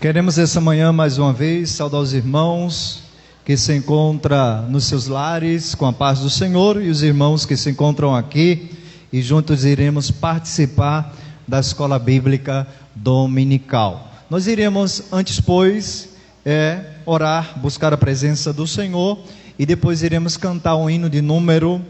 Queremos essa manhã mais uma vez saudar os irmãos que se encontram nos seus lares com a paz do Senhor e os irmãos que se encontram aqui, e juntos iremos participar da escola bíblica dominical. Nós iremos antes, pois, orar, buscar a presença do Senhor, e depois iremos cantar o hino de número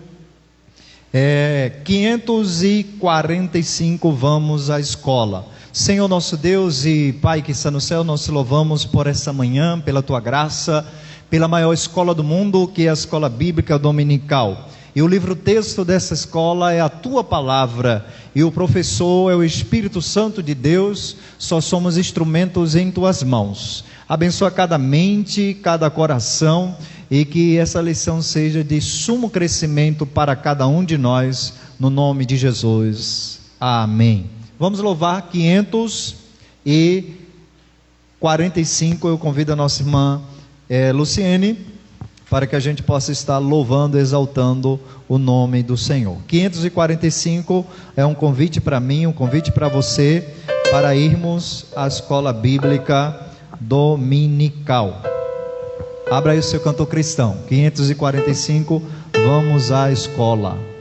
545, vamos à escola. Senhor nosso Deus e Pai que está no céu, nós te louvamos por essa manhã, pela tua graça, pela maior escola do mundo, que é a escola bíblica dominical. E o livro-texto dessa escola é a tua palavra, e o professor é o Espírito Santo de Deus. Só somos instrumentos em tuas mãos. Abençoa cada mente, cada coração, e que essa lição seja de sumo crescimento para cada um de nós, no nome de Jesus. Amém. Vamos louvar 545. Eu convido a nossa irmã Luciene, para que a gente possa estar louvando, exaltando o nome do Senhor. 545 é um convite para mim, um convite para você, para irmos à escola bíblica dominical. Abra aí o seu cantor cristão. 545, vamos à escola.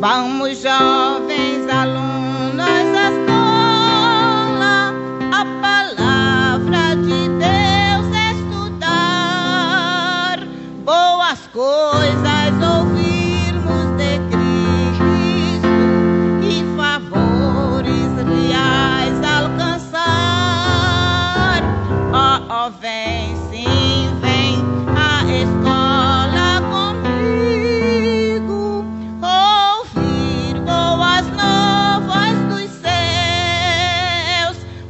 Vamos, jovens alunos da escola, a palavra de Deus estudar, boas coisas ouvirmos de Cristo e favores reais alcançar. Ó, vem, sim, vem a escola comigo,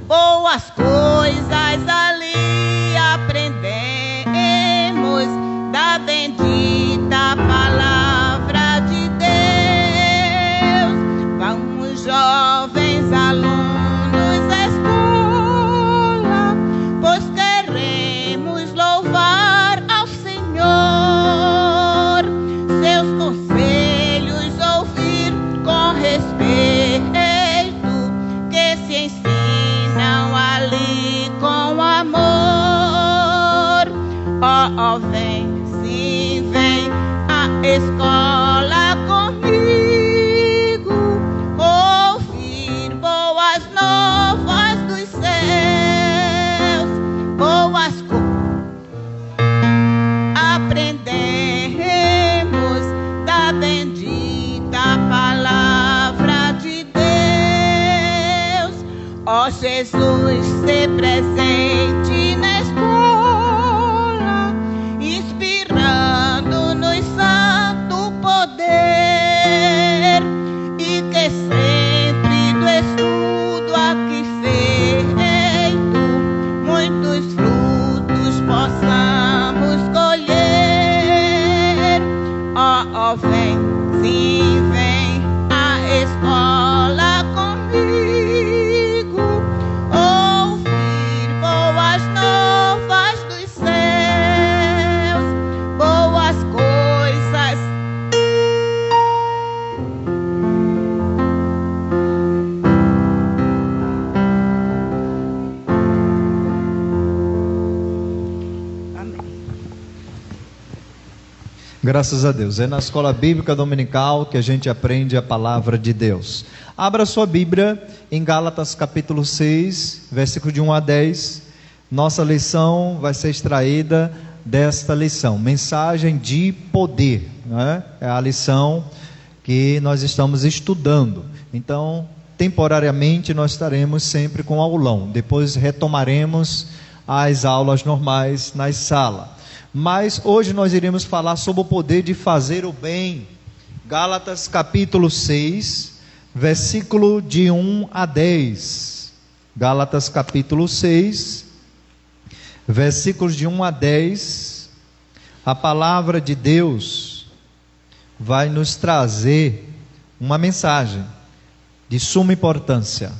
boas coisas ali aprendemos da bendita palavra de Deus. Vamos, jovens alunos da escola, pois queremos louvar ao Senhor, seus conselhos ouvir com respeito, que se ensinam ali com amor. Ó, vem, sim, vem a escola comigo, ouvir boas novas dos céus, boas coisas aprendemos da bendita palavra de Deus. Ó, Jesus, se presente na escola, inspirando-nos santo poder, e que sempre do estudo aqui feito muitos frutos possamos colher. Ó, vem, sim, vem a escola comigo, ouvir boas novas dos céus, boas coisas. Amém. Graças a Deus. É na escola bíblica dominical que a gente aprende a palavra de Deus. Abra sua Bíblia em Gálatas capítulo 6, versículo de 1 a 10. Nossa lição vai ser extraída desta lição, mensagem de poder, né? É a lição que nós estamos estudando. Então, temporariamente nós estaremos sempre com aulão, depois retomaremos as aulas normais na sala. Mas hoje nós iremos falar sobre o poder de fazer o bem. Gálatas capítulo 6, versículo de 1 a 10. Gálatas capítulo 6, versículos de 1 a 10. A palavra de Deus vai nos trazer uma mensagem de suma importância.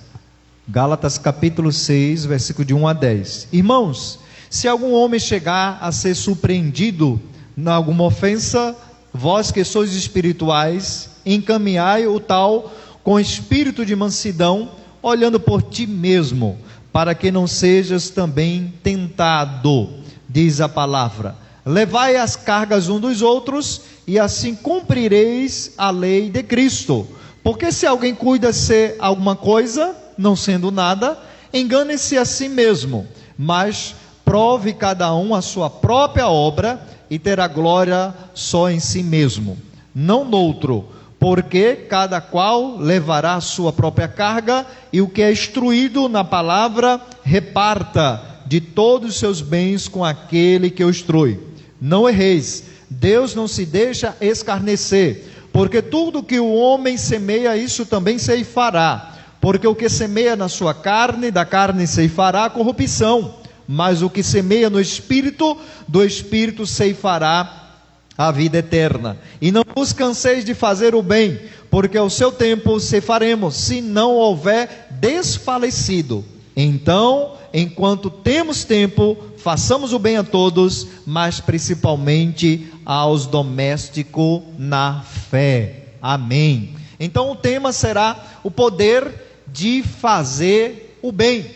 Gálatas capítulo 6, versículo de 1 a 10. Irmãos, se algum homem chegar a ser surpreendido em alguma ofensa, vós que sois espirituais, encaminhai o tal com espírito de mansidão, olhando por ti mesmo, para que não sejas também tentado, diz a palavra. Levai as cargas uns dos outros, e assim cumprireis a lei de Cristo. Porque se alguém cuida ser alguma coisa, não sendo nada, engane-se a si mesmo, mas prove cada um a sua própria obra, e terá glória só em si mesmo, não noutro, porque cada qual levará a sua própria carga, e o que é instruído na palavra, reparta de todos os seus bens com aquele que o instrui. Não erreis, Deus não se deixa escarnecer, porque tudo que o homem semeia, isso também ceifará. Porque o que semeia na sua carne, da carne ceifará a corrupção, mas o que semeia no Espírito, do Espírito ceifará a vida eterna. E não vos canseis de fazer o bem, porque ao seu tempo ceifaremos, se não houver desfalecido. Então, enquanto temos tempo, façamos o bem a todos, mas principalmente aos domésticos na fé. Amém. Então o tema será o poder de fazer o bem.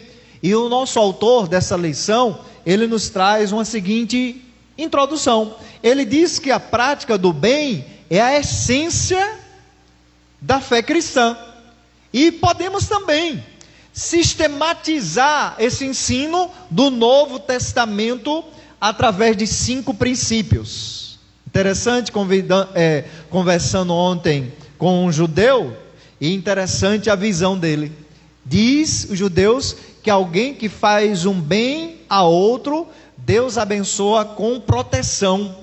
E o nosso autor dessa lição, ele nos traz uma seguinte introdução. Ele diz que a prática do bem é a essência da fé cristã. E podemos também sistematizar esse ensino do Novo Testamento através de 5 princípios. Interessante, conversando ontem com um judeu, e interessante a visão dele. Diz os judeus que alguém que faz um bem a outro, Deus abençoa com proteção,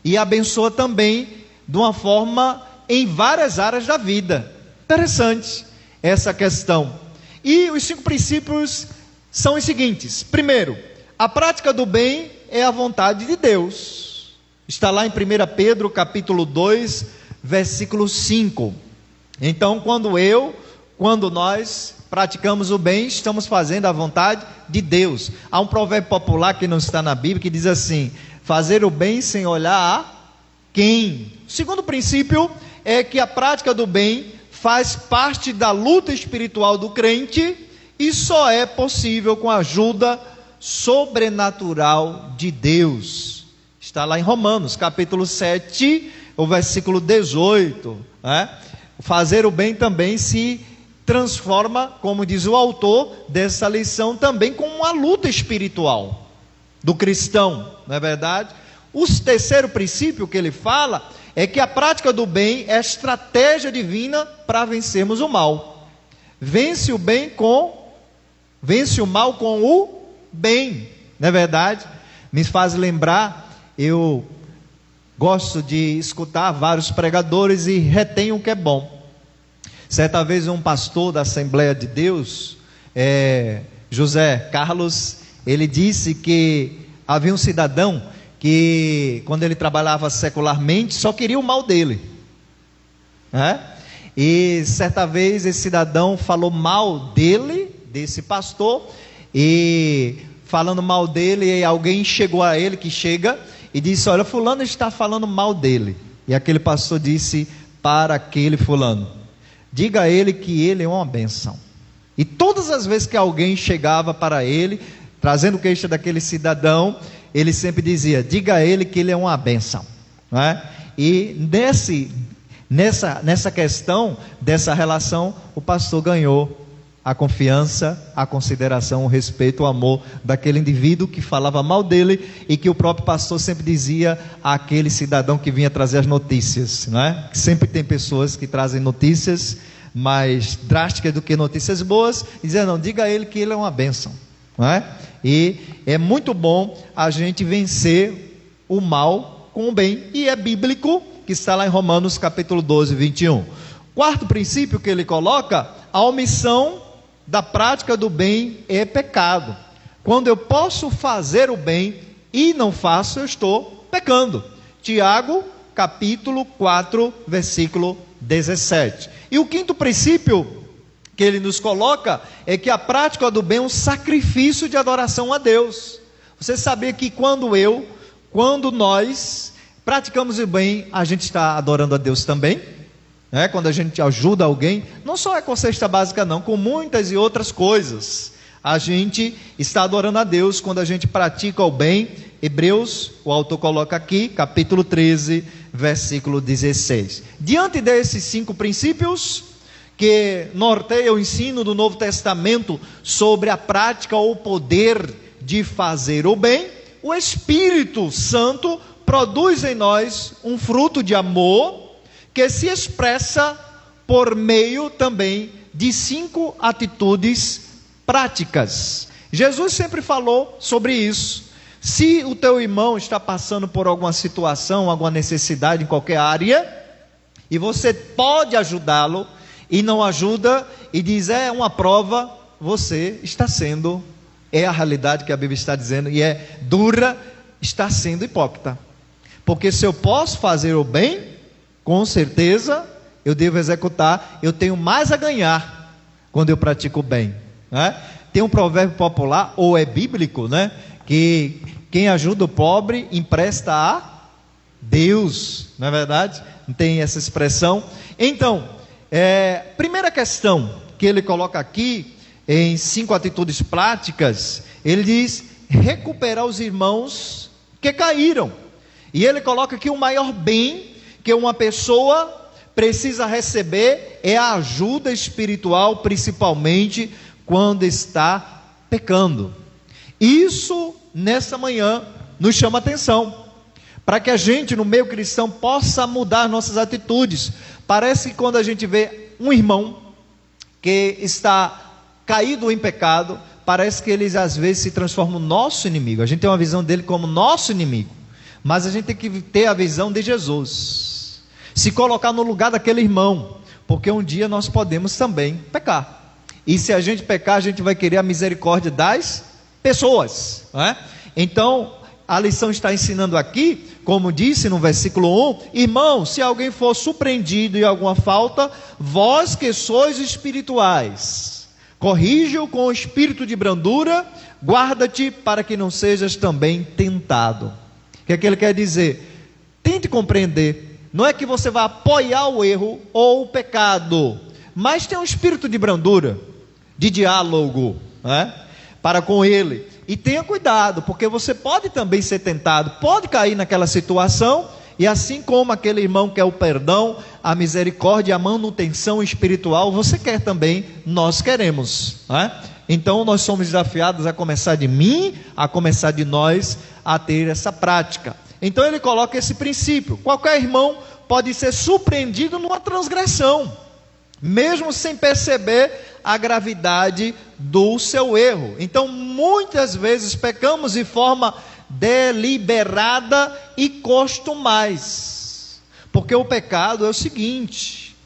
e abençoa também de uma forma em várias áreas da vida. Interessante essa questão. E os 5 princípios são os seguintes. Primeiro, a prática do bem é a vontade de Deus. Está lá em 1 Pedro capítulo 2, versículo 5. Então, quando nós praticamos o bem, estamos fazendo a vontade de Deus. Há um provérbio popular que não está na Bíblia, que diz assim: fazer o bem sem olhar a quem. O segundo princípio é que a prática do bem faz parte da luta espiritual do crente, e só é possível com a ajuda sobrenatural de Deus. Está lá em Romanos capítulo 7, o versículo 18, né? Fazer o bem também se transforma, como diz o autor dessa lição, também como uma luta espiritual do cristão, não é verdade? O terceiro princípio que ele fala é que a prática do bem é a estratégia divina para vencermos o mal. Vence o mal com o bem, não é verdade? Me faz lembrar, eu gosto de escutar vários pregadores e retenho o que é bom. Certa vez um pastor da Assembleia de Deus, José Carlos, ele disse que havia um cidadão que, quando ele trabalhava secularmente, só queria o mal dele, né? E certa vez esse cidadão falou mal dele, desse pastor, e falando mal dele, alguém chegou a ele, e disse: olha, fulano está falando mal dele. E aquele pastor disse para aquele fulano: diga a ele que ele é uma bênção. E todas as vezes que alguém chegava para ele, trazendo queixa daquele cidadão, ele sempre dizia: diga a ele que ele é uma bênção, não é? E nessa questão, dessa relação, o pastor ganhou a confiança, a consideração, o respeito, o amor daquele indivíduo que falava mal dele, e que o próprio pastor sempre dizia àquele cidadão que vinha trazer as notícias, não é? Sempre tem pessoas que trazem notícias mais drásticas do que notícias boas, e dizia: não, diga a ele que ele é uma bênção, não é? E é muito bom a gente vencer o mal com o bem, e é bíblico, que está lá em Romanos capítulo 12, 21. Quarto princípio que ele coloca: a omissão da prática do bem é pecado. Quando eu posso fazer o bem e não faço, eu estou pecando. Tiago capítulo 4, versículo 17. E o quinto princípio que ele nos coloca é que a prática do bem é um sacrifício de adoração a Deus. Você sabia que quando nós praticamos o bem, a gente está adorando a Deus também? Quando a gente ajuda alguém, não só é com cesta básica não, com muitas e outras coisas, a gente está adorando a Deus quando a gente pratica o bem. Hebreus, o autor coloca aqui, capítulo 13, versículo 16. Diante desses 5 princípios que norteia o ensino do Novo Testamento sobre a prática ou o poder de fazer o bem, o Espírito Santo produz em nós um fruto de amor que se expressa por meio também de 5 atitudes práticas. Jesus sempre falou sobre isso. Se o teu irmão está passando por alguma situação, alguma necessidade em qualquer área, e você pode ajudá-lo, e não ajuda, e diz, é uma prova, você está sendo, é a realidade que a Bíblia está dizendo, e é dura, está sendo hipócrita. Porque se eu posso fazer o bem, com certeza, eu devo executar, eu tenho mais a ganhar, quando eu pratico o bem. Tem um provérbio popular, ou é bíblico, que quem ajuda o pobre, empresta a Deus, não é verdade? Não tem essa expressão? Então, primeira questão que ele coloca aqui, em 5 atitudes práticas, ele diz, recuperar os irmãos que caíram, e ele coloca que o maior bem que uma pessoa precisa receber é a ajuda espiritual, principalmente quando está pecando. Isso, nessa manhã, nos chama atenção, para que a gente, no meio cristão, possa mudar nossas atitudes. Parece que quando a gente vê um irmão que está caído em pecado, parece que eles às vezes se transformam no nosso inimigo. A gente tem uma visão dele como nosso inimigo, mas a gente tem que ter a visão de Jesus, se colocar no lugar daquele irmão, porque um dia nós podemos também pecar, e se a gente pecar, a gente vai querer a misericórdia das pessoas, Então, a lição está ensinando aqui, como disse no versículo 1, irmão, se alguém for surpreendido em alguma falta, vós que sois espirituais, corrige-o com o espírito de brandura, guarda-te para que não sejas também tentado. O que é que ele quer dizer? Tente compreender, não é que você vai apoiar o erro ou o pecado, mas tem um espírito de brandura, de diálogo, para com ele. E tenha cuidado, porque você pode também ser tentado, pode cair naquela situação, e assim como aquele irmão quer o perdão, a misericórdia, a manutenção espiritual, você quer também, nós queremos, Então nós somos desafiados a começar de mim, a começar de nós, a ter essa prática. Então ele coloca esse princípio, qualquer irmão pode ser surpreendido numa transgressão, mesmo sem perceber a gravidade do seu erro. Então muitas vezes pecamos de forma deliberada e costumais, porque o pecado é o seguinte,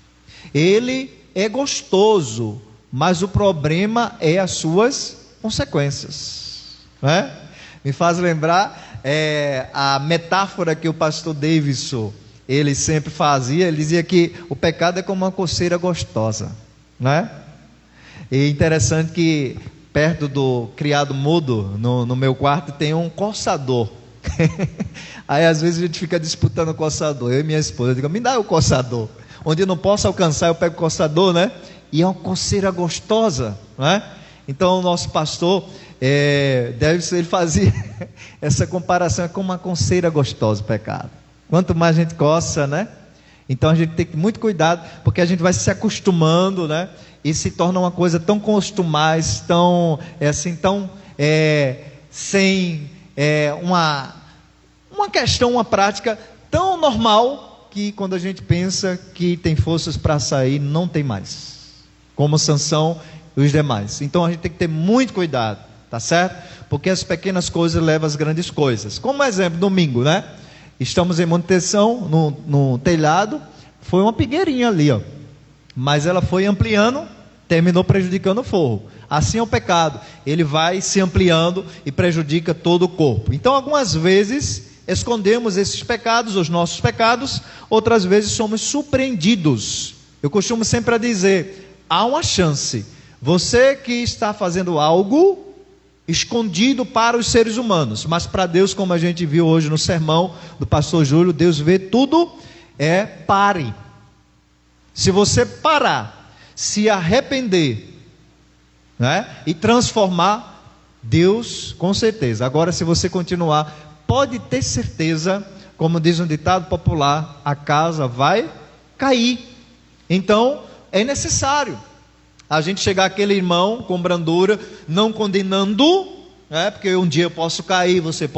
ele é gostoso, mas o problema é as suas consequências, Me faz lembrar a metáfora que o pastor Davidson, ele sempre fazia, ele dizia que o pecado é como uma coceira gostosa, E interessante que perto do criado mudo, no meu quarto, tem um coçador. Aí às vezes a gente fica disputando o coçador, eu e minha esposa, eu digo, me dá o coçador. Onde eu não posso alcançar, eu pego o coçador, E é uma coceira gostosa, Então o nosso pastor, ele fazia essa comparação, é como uma coceira gostosa o pecado. Quanto mais a gente coça, Então a gente tem que ter muito cuidado, porque a gente vai se acostumando, e se torna uma coisa tão costumais, tão sem uma questão, uma prática tão normal, que quando a gente pensa que tem forças para sair, não tem mais, como Sansão e os demais. Então a gente tem que ter muito cuidado, tá certo? Porque as pequenas coisas levam às grandes coisas. Como exemplo, domingo, estamos em manutenção no telhado, foi uma pigueirinha ali, mas ela foi ampliando, terminou prejudicando o forro. Assim é o pecado, ele vai se ampliando e prejudica todo o corpo. Então algumas vezes escondemos esses pecados, os nossos pecados, outras vezes somos surpreendidos. Eu costumo sempre dizer, há uma chance. Você que está fazendo algo escondido para os seres humanos, mas para Deus, como a gente viu hoje no sermão do pastor Júlio, Deus vê tudo. Pare. Se você parar, se arrepender, né, e transformar, Deus, com certeza. Agora, se você continuar, pode ter certeza, como diz um ditado popular, a casa vai cair. Então, é necessário a gente chegar àquele irmão com brandura, não condenando, porque um dia eu posso cair, você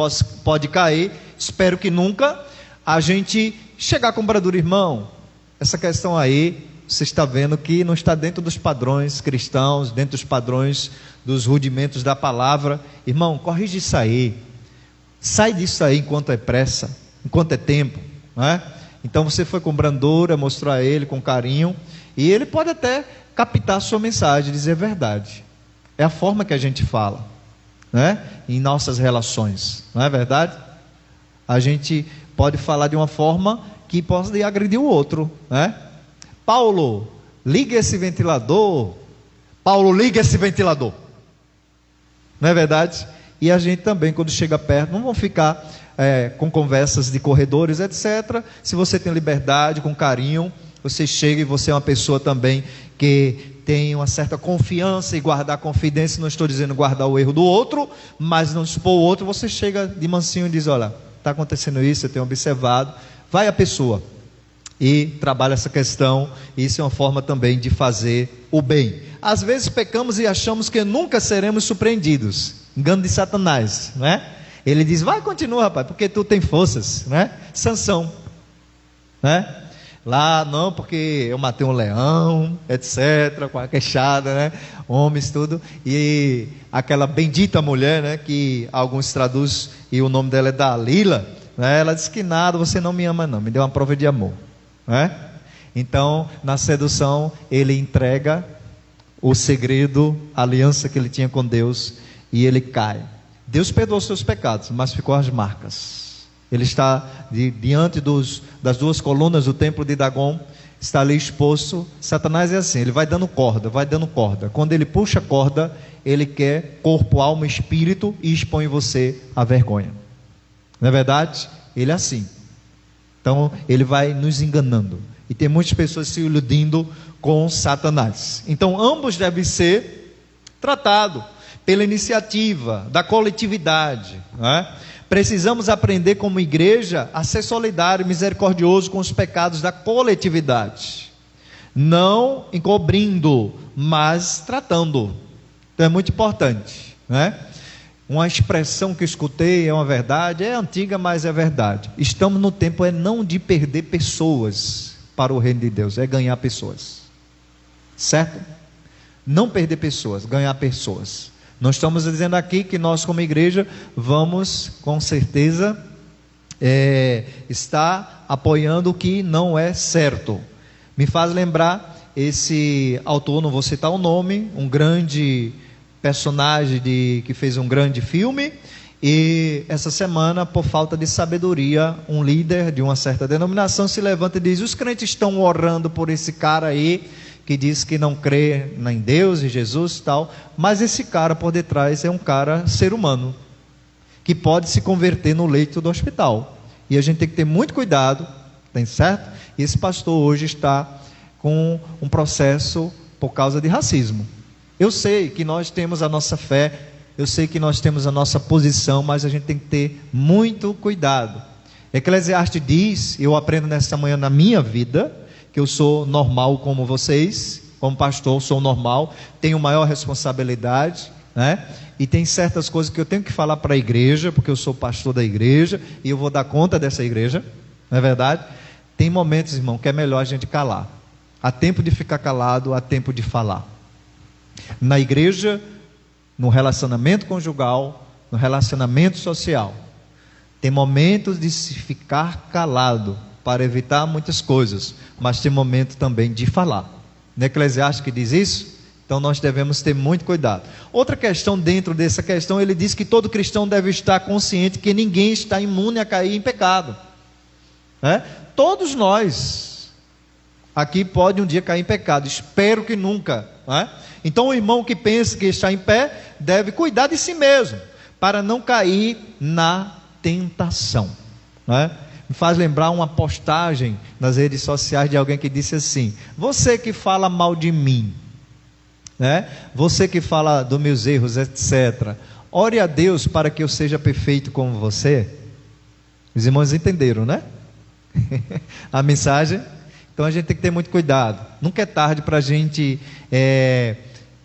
pode cair, espero que nunca. A gente chegar com brandura, irmão, essa questão aí, você está vendo que não está dentro dos padrões cristãos, dentro dos padrões dos rudimentos da palavra. Irmão, corrige isso aí, sai disso aí enquanto é pressa, enquanto é tempo, Então você foi com brandura, mostrou a ele com carinho, e ele pode até captar a sua mensagem, dizer a verdade. É a forma que a gente fala, em nossas relações, não é verdade? A gente pode falar de uma forma que possa agredir o outro, Paulo, liga esse ventilador. Paulo, liga esse ventilador. Não é verdade? E a gente também, quando chega perto, não vão ficar com conversas de corredores, etc. Se você tem liberdade, com carinho, você chega, e você é uma pessoa também que tem uma certa confiança, e guardar confidência, não estou dizendo guardar o erro do outro, mas não expor o outro. Você chega de mansinho e diz: olha, está acontecendo isso, eu tenho observado. Vai a pessoa e trabalha essa questão. Isso é uma forma também de fazer o bem. Às vezes pecamos e achamos que nunca seremos surpreendidos. Engano de Satanás, Ele diz: vai, continua, rapaz, porque tu tem forças, Sansão, Lá, não, porque eu matei um leão, etc, com a queixada, Homens, tudo. E aquela bendita mulher, que alguns traduzem, e o nome dela é Dalila, ela disse que nada, você não me ama não, me deu uma prova de amor, Então, na sedução, ele entrega o segredo, a aliança que ele tinha com Deus, e ele cai. Deus perdoou seus pecados, mas ficou as marcas. Ele está diante das duas colunas do templo de Dagon, está ali exposto. Satanás é assim, ele vai dando corda, vai dando corda. Quando ele puxa a corda, ele quer corpo, alma, espírito, e expõe você à vergonha. Não é verdade? Ele é assim. Então, ele vai nos enganando. E tem muitas pessoas se iludindo com Satanás. Então, ambos devem ser tratados pela iniciativa da coletividade, Precisamos aprender como igreja a ser solidário e misericordioso com os pecados da coletividade, não encobrindo, mas tratando. Então é muito importante, Uma expressão que eu escutei, é uma verdade, é antiga, mas é verdade. Estamos no tempo não de perder pessoas para o reino de Deus, é ganhar pessoas, certo? Não perder pessoas, ganhar pessoas. Não estamos dizendo aqui que nós, como igreja, vamos, com certeza, estar apoiando o que não é certo. Me faz lembrar esse autor, não vou citar o nome, um grande personagem que fez um grande filme, e essa semana, por falta de sabedoria, um líder de uma certa denominação se levanta e diz: os crentes estão orando por esse cara aí, que diz que não crê em Deus e Jesus e tal, mas esse cara por detrás é um cara, ser humano, que pode se converter no leito do hospital, e a gente tem que ter muito cuidado, tem certo? E esse pastor hoje está com um processo por causa de racismo. Eu sei que nós temos a nossa fé, eu sei que nós temos a nossa posição, mas a gente tem que ter muito cuidado. Eclesiastes diz, eu aprendo nessa manhã na minha vida, que eu sou normal como vocês, como pastor, sou normal, tenho maior responsabilidade, e tem certas coisas que eu tenho que falar para a igreja, porque eu sou pastor da igreja, e eu vou dar conta dessa igreja, não é verdade? Tem momentos, irmão, que é melhor a gente calar. Há tempo de ficar calado, há tempo de falar. Na igreja, no relacionamento conjugal, no relacionamento social, tem momentos de se ficar calado, para evitar muitas coisas, mas tem momento também de falar. No Eclesiastes que diz isso, então nós devemos ter muito cuidado. Outra questão dentro dessa questão, ele diz que todo cristão deve estar consciente que ninguém está imune a cair em pecado. Todos nós aqui pode um dia cair em pecado, espero que nunca, não é? Então o irmão que pensa que está em pé, deve cuidar de si mesmo, para não cair na tentação, não é? Me faz lembrar uma postagem nas redes sociais de alguém que disse assim: você que fala mal de mim, né? Você que fala dos meus erros, etc., ore a Deus para que eu seja perfeito como você. Os irmãos entenderam, né? A mensagem. Então a gente tem que ter muito cuidado. Nunca é tarde para a gente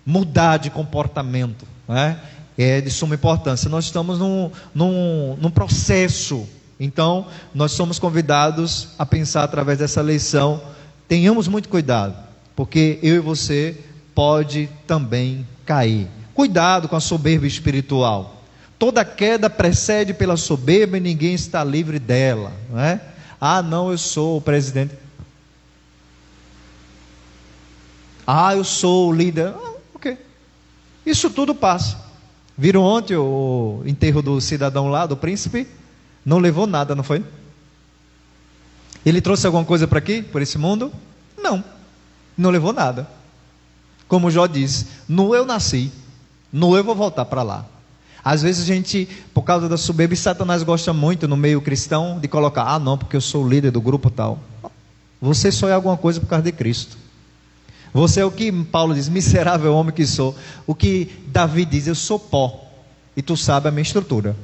mudar de comportamento, né? É de suma importância. Nós estamos num processo. Então nós somos convidados a pensar através dessa lição. Tenhamos muito cuidado, porque eu e você pode também cair. Cuidado com a soberba espiritual. Toda queda precede pela soberba e ninguém está livre dela, não é? Ah, não, eu sou o presidente. Ah, eu sou o líder. Ok. Isso tudo passa. Viram ontem o enterro do cidadão lá, do príncipe? Não levou nada, não foi? Ele trouxe alguma coisa para aqui, por esse mundo? Não. Não levou nada. Como Jó diz, nu eu nasci, nu eu vou voltar para lá. Às vezes a gente, por causa da soberba, e Satanás gosta muito no meio cristão de colocar: ah não, porque eu sou o líder do grupo tal. Você só é alguma coisa por causa de Cristo. Você é o que Paulo diz: miserável homem que sou. O que Davi diz: eu sou pó, e tu sabes a minha estrutura.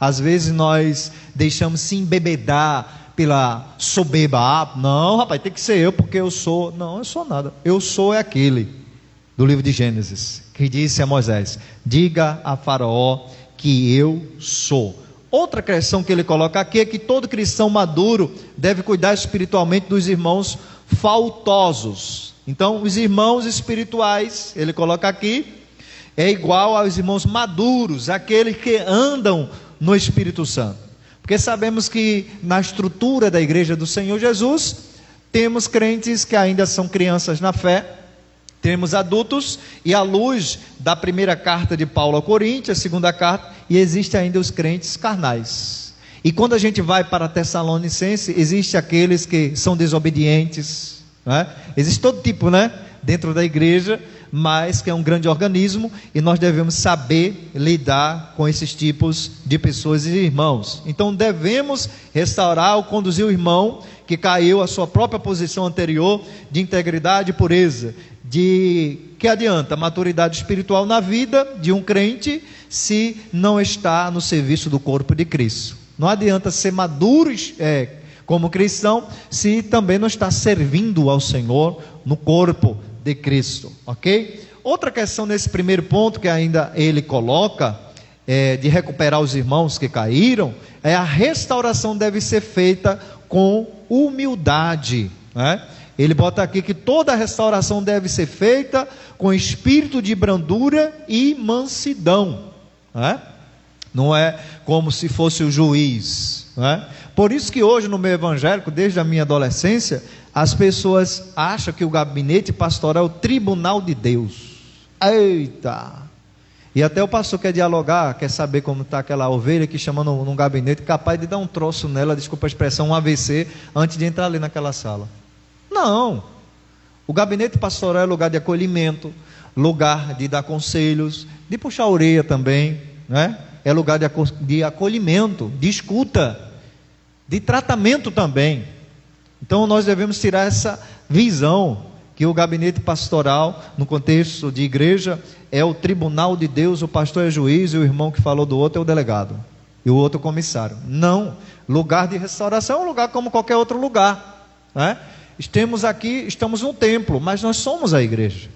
Às vezes nós deixamos se embebedar pela soberba. Ah, não rapaz, tem que ser eu porque eu sou. Não, eu sou nada. Eu sou é aquele do livro de Gênesis, que disse a Moisés: diga a Faraó que eu sou. Outra questão que ele coloca aqui é que todo cristão maduro deve cuidar espiritualmente dos irmãos faltosos. Então os irmãos espirituais, ele coloca aqui, é igual aos irmãos maduros, aqueles que andam no Espírito Santo. Porque sabemos que na estrutura da igreja do Senhor Jesus, temos crentes que ainda são crianças na fé, temos adultos, e à luz da primeira carta de Paulo a Coríntios, a segunda carta, e existe ainda os crentes carnais. E quando a gente vai para Tessalonicense, existe aqueles que são desobedientes, né? Existe todo tipo, né, dentro da igreja, mas que é um grande organismo, e nós devemos saber lidar com esses tipos de pessoas e irmãos. Então devemos restaurar ou conduzir o irmão que caiu à sua própria posição anterior de integridade e pureza. De que adianta a maturidade espiritual na vida de um crente se não está no serviço do corpo de Cristo? Não adianta ser maduro como cristão se também não está servindo ao Senhor no corpo de Cristo, ok? Outra questão nesse primeiro ponto que ainda ele coloca, de recuperar os irmãos que caíram, a restauração deve ser feita com humildade, né? Ele bota aqui que toda restauração deve ser feita com espírito de brandura e mansidão, né? Não é como se fosse o juiz, né? Por isso que hoje no meio evangélico, desde a minha adolescência, as pessoas acham que o gabinete pastoral é o tribunal de Deus. Eita! E até o pastor quer dialogar, quer saber como está aquela ovelha que chama num gabinete, capaz de dar um troço nela, desculpa a expressão, um AVC, antes de entrar ali naquela sala. Não, o gabinete pastoral é lugar de acolhimento, lugar de dar conselhos, de puxar a orelha também, né? É lugar de acolhimento, de escuta, de tratamento também. Então nós devemos tirar essa visão que o gabinete pastoral, no contexto de igreja, é o tribunal de Deus, o pastor é juiz e o irmão que falou do outro é o delegado, e o outro comissário. Não, lugar de restauração é um lugar como qualquer outro lugar, né? Estamos num templo, mas nós somos a igreja.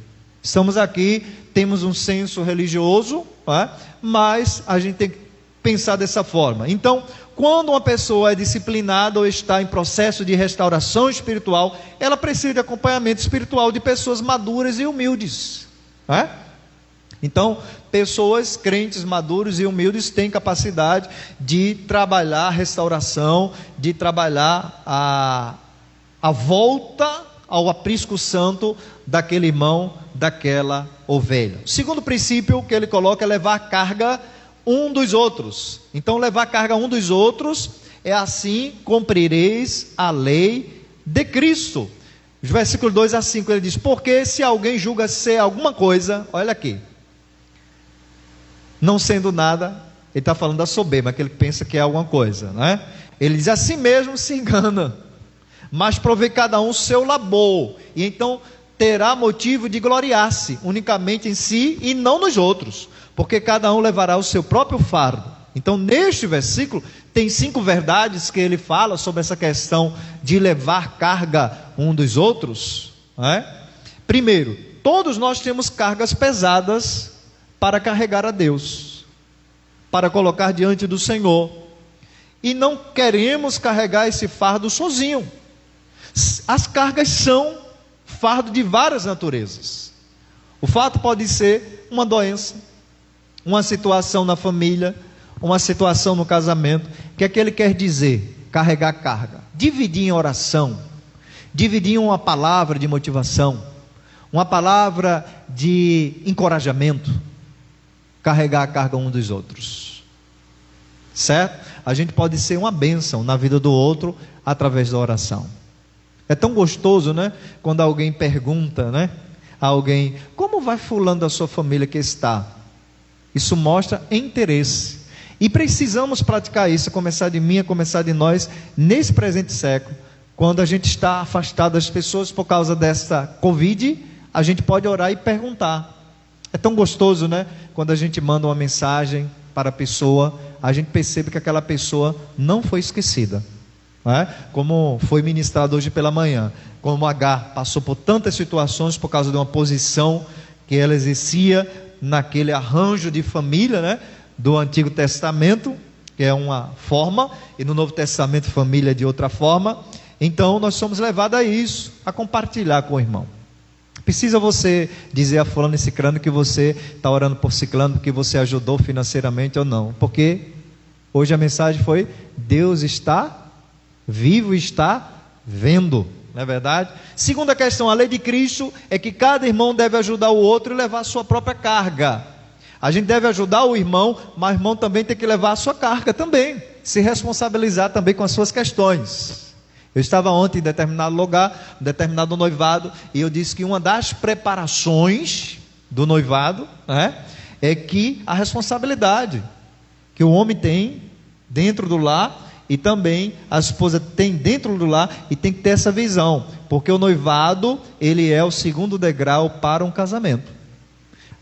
Estamos aqui, temos um senso religioso, né? Mas a gente tem que pensar dessa forma. Então, quando uma pessoa é disciplinada ou está em processo de restauração espiritual, ela precisa de acompanhamento espiritual de pessoas maduras e humildes, né? Então, pessoas, crentes maduros e humildes têm capacidade de trabalhar a restauração, de trabalhar a volta ao aprisco santo daquele irmão, daquela ovelha. O segundo princípio que ele coloca é levar a carga um dos outros. Então, levar a carga um dos outros é assim cumprireis a lei de Cristo. versículo 2 a 5, ele diz: porque se alguém julga ser alguma coisa, olha aqui, não sendo nada, ele está falando da soberba, que ele pensa que é alguma coisa, né? Ele diz: assim mesmo se engana, mas provê cada um seu labor, e então terá motivo de gloriar-se unicamente em si e não nos outros, porque cada um levará o seu próprio fardo. Então, neste versículo, tem 5 verdades que ele fala sobre essa questão de levar carga um dos outros, né? Primeiro, todos nós temos cargas pesadas para carregar a Deus, para colocar diante do Senhor, e não queremos carregar esse fardo sozinho. As cargas são fardo de várias naturezas. O fato pode ser uma doença, uma situação na família, uma situação no casamento. O que é que ele quer dizer? Carregar carga. Dividir em oração, dividir em uma palavra de motivação, uma palavra de encorajamento, carregar a carga um dos outros, certo? A gente pode ser uma bênção na vida do outro através da oração. É tão gostoso, né? Quando alguém pergunta, né? A alguém: como vai fulano da sua família que está? Isso mostra interesse. E precisamos praticar isso, a começar de mim, a começar de nós, nesse presente século. Quando a gente está afastado das pessoas por causa dessa Covid, a gente pode orar e perguntar. É tão gostoso, né? Quando a gente manda uma mensagem para a pessoa, a gente percebe que aquela pessoa não foi esquecida, né? Como foi ministrado hoje pela manhã, como Agar passou por tantas situações por causa de uma posição que ela exercia naquele arranjo de família, né? Do Antigo Testamento, que é uma forma, e no Novo Testamento família é de outra forma. Então nós somos levados a isso, a compartilhar com o irmão. Precisa você dizer a fulano e ciclano que você está orando por ciclano, que você ajudou financeiramente ou não, porque hoje a mensagem foi: Deus está vivo e está vendo, não é verdade? Segunda questão, a lei de Cristo é que cada irmão deve ajudar o outro e levar a sua própria carga. A gente deve ajudar o irmão, mas o irmão também tem que levar a sua carga também, se responsabilizar também com as suas questões. Eu estava ontem em determinado lugar, em determinado noivado, e eu disse que uma das preparações do noivado, né, é que a responsabilidade que o homem tem dentro do lar, e também a esposa tem dentro do lar, e tem que ter essa visão, porque o noivado, ele é o segundo degrau para um casamento.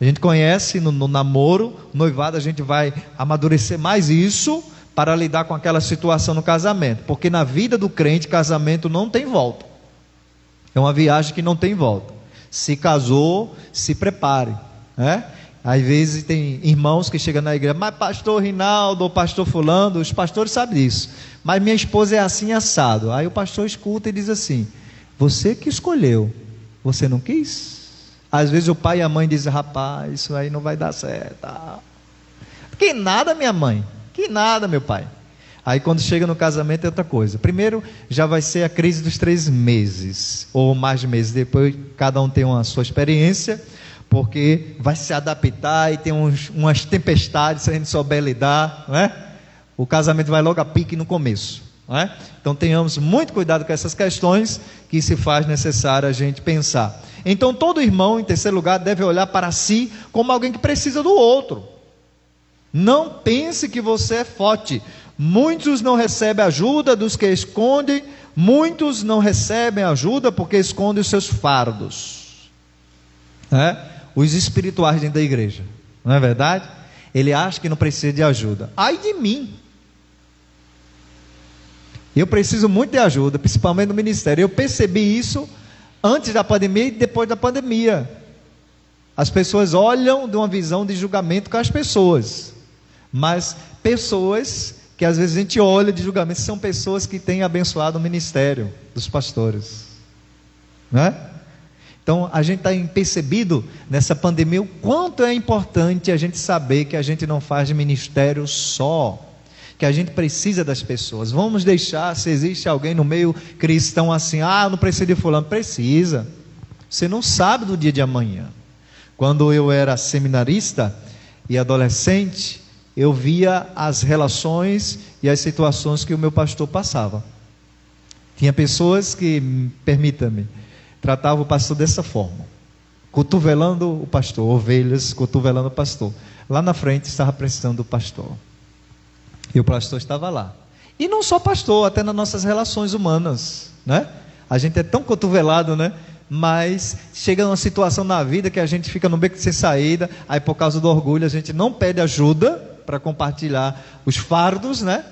A gente conhece no namoro, noivado, a gente vai amadurecer mais isso para lidar com aquela situação no casamento, porque na vida do crente, casamento não tem volta, é uma viagem que não tem volta. Se casou, se prepare, né? Às vezes tem irmãos que chegam na igreja: mas pastor Rinaldo, ou pastor fulano, os pastores sabem disso, mas minha esposa é assim assado. Aí o pastor escuta e diz assim: você que escolheu, você não quis? Às vezes o pai e a mãe dizem: rapaz, isso aí não vai dar certo. Que nada, minha mãe, que nada, meu pai. Aí quando chega no casamento é outra coisa. Primeiro já vai ser a crise dos 3 meses, ou mais meses. Depois cada um tem uma sua experiência, porque vai se adaptar e tem umas tempestades, se a gente souber lidar, né? O casamento vai logo a pique no começo, né? Então tenhamos muito cuidado com essas questões que se faz necessário a gente pensar. Então todo irmão, em terceiro lugar, deve olhar para si como alguém que precisa do outro. Não pense que você é forte. Muitos não recebem ajuda dos que escondem, muitos não recebem ajuda porque escondem os seus fardos, né? Os espirituais dentro da igreja, não é verdade? Ele acha que não precisa de ajuda. Ai de mim, eu preciso muito de ajuda, principalmente no ministério. Eu percebi isso antes da pandemia e depois da pandemia. As pessoas olham de uma visão de julgamento com as pessoas, mas pessoas que às vezes a gente olha de julgamento são pessoas que têm abençoado o ministério dos pastores, né? Então a gente tem percebido nessa pandemia o quanto é importante a gente saber que a gente não faz ministério só, que a gente precisa das pessoas. Vamos deixar, se existe alguém no meio cristão assim: não precisa de fulano. Precisa. Você não sabe do dia de amanhã. Quando eu era seminarista e adolescente, eu via as relações e as situações que o meu pastor passava. Tinha pessoas que, permita-me, tratava o pastor dessa forma, cotovelando o pastor, ovelhas cotovelando o pastor. Lá na frente estava precisando do pastor, e o pastor estava lá. E não só pastor, até nas nossas relações humanas, né? A gente é tão cotovelado, né? Mas chega numa situação na vida que a gente fica no beco sem saída, aí por causa do orgulho a gente não pede ajuda para compartilhar os fardos, né?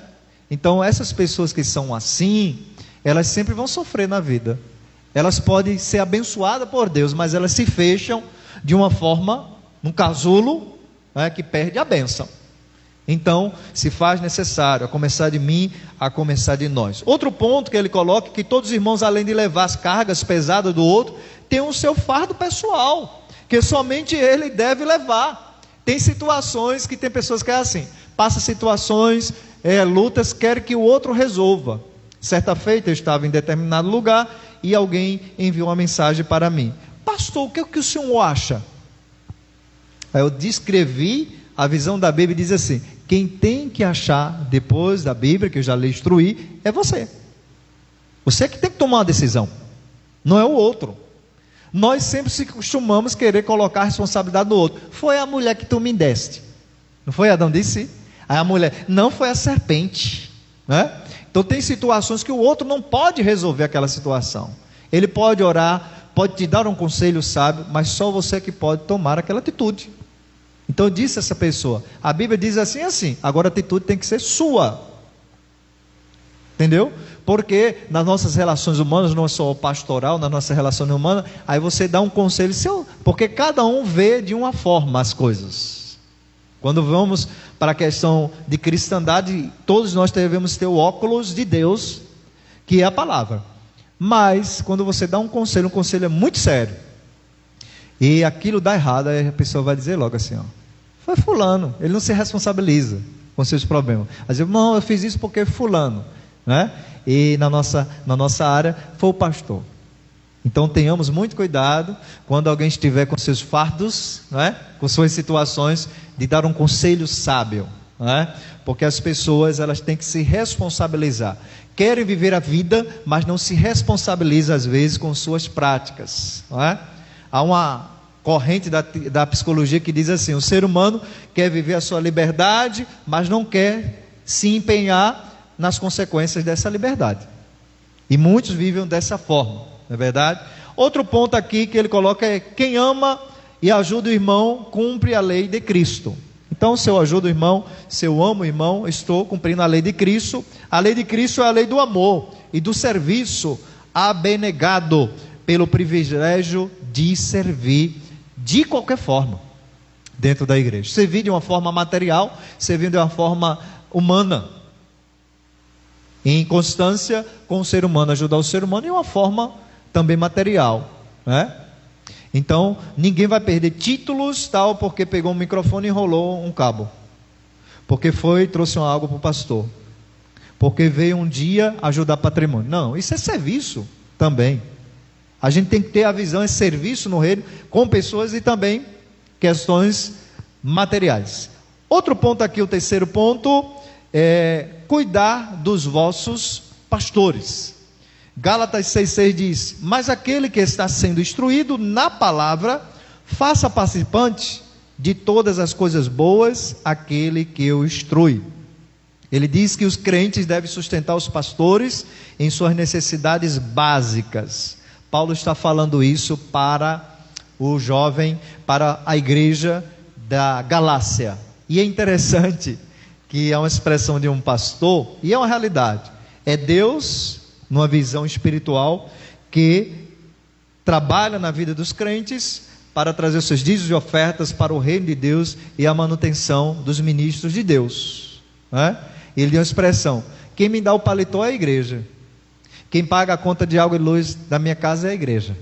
Então essas pessoas que são assim, elas sempre vão sofrer na vida. Elas podem ser abençoadas por Deus, mas elas se fecham de uma forma, num casulo, né, que perde a bênção. Então, se faz necessário, a começar de mim, a começar de nós. Outro ponto que ele coloca, que todos os irmãos, além de levar as cargas pesadas do outro, tem o seu fardo pessoal, que somente ele deve levar. Tem situações que tem pessoas que é assim, passa situações, lutas, quer que o outro resolva. Certa feita eu estava em determinado lugar e alguém enviou uma mensagem para mim: pastor, o que é que o senhor acha? Aí eu descrevi a visão da Bíblia e diz assim: quem tem que achar depois da Bíblia, que eu já lhe instruí, é você. Você que tem que tomar uma decisão, não é o outro. Nós sempre se costumamos querer colocar a responsabilidade no outro. Foi a mulher que tu me deste, não foi? Adão disse. Aí a mulher: não, foi a serpente, né? Então tem situações que o outro não pode resolver aquela situação. Ele pode orar, pode te dar um conselho sábio, mas só você que pode tomar aquela atitude. Então disse essa pessoa, a Bíblia diz assim, agora a atitude tem que ser sua. Entendeu? Porque nas nossas relações humanas, não é só pastoral, na nossa relação humana, aí você dá um conselho seu, porque cada um vê de uma forma as coisas. Quando vamos para a questão de cristandade, todos nós devemos ter o óculos de Deus, que é a palavra. Mas quando você dá um conselho é muito sério, e aquilo dá errado, aí a pessoa vai dizer logo assim, foi fulano, ele não se responsabiliza com seus problemas. Às vezes, não, eu fiz isso porque fulano, né? E na nossa área foi o pastor. Então tenhamos muito cuidado quando alguém estiver com seus fardos, né? Com suas situações, de dar um conselho sábio, né? Porque as pessoas, elas têm que se responsabilizar. Querem viver a vida, mas não se responsabilizam às vezes com suas práticas, não é? Há uma corrente da psicologia que diz assim: o ser humano quer viver a sua liberdade, mas não quer se empenhar nas consequências dessa liberdade. E muitos vivem dessa forma, não é verdade? Outro ponto aqui que ele coloca é: quem ama e ajuda o irmão, cumpre a lei de Cristo. Então, se eu ajudo o irmão, se eu amo o irmão, estou cumprindo a lei de Cristo. A lei de Cristo é a lei do amor e do serviço abnegado, pelo privilégio de servir de qualquer forma dentro da igreja. Servir de uma forma material, servir de uma forma humana, em constância com o ser humano, ajudar o ser humano, e uma forma também material, né? Então, ninguém vai perder títulos, tal, porque pegou um microfone e enrolou um cabo, porque foi e trouxe uma água para o pastor, porque veio um dia ajudar patrimônio. Não, isso é serviço também. A gente tem que ter a visão, é serviço no reino, com pessoas e também questões materiais. Outro ponto aqui, o terceiro ponto, é cuidar dos vossos pastores. Gálatas 6,6 diz: mas aquele que está sendo instruído na palavra, faça participante de todas as coisas boas aquele que o instrui. Ele diz que os crentes devem sustentar os pastores em suas necessidades básicas. Paulo está falando isso para o jovem, para a igreja da Galácia. E é interessante que é uma expressão de um pastor, e é uma realidade. É Deus, numa visão espiritual, que trabalha na vida dos crentes para trazer os seus dízimos e ofertas para o reino de Deus e a manutenção dos ministros de Deus, né? Ele deu uma expressão: quem me dá o paletó é a igreja, quem paga a conta de água e luz da minha casa é a igreja,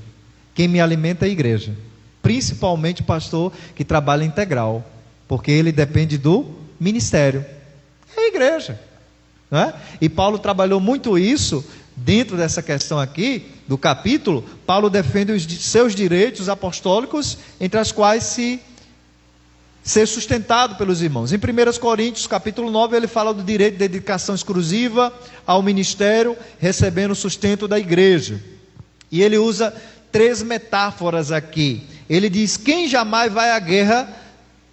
quem me alimenta é a igreja, principalmente o pastor que trabalha integral, porque ele depende do ministério, é a igreja, né? E Paulo trabalhou muito isso. Dentro dessa questão aqui, do capítulo, Paulo defende os seus direitos apostólicos, entre as quais ser sustentado pelos irmãos. Em 1 Coríntios, capítulo 9, ele fala do direito de dedicação exclusiva ao ministério, recebendo o sustento da igreja. E ele usa 3 metáforas aqui. Ele diz: quem jamais vai à guerra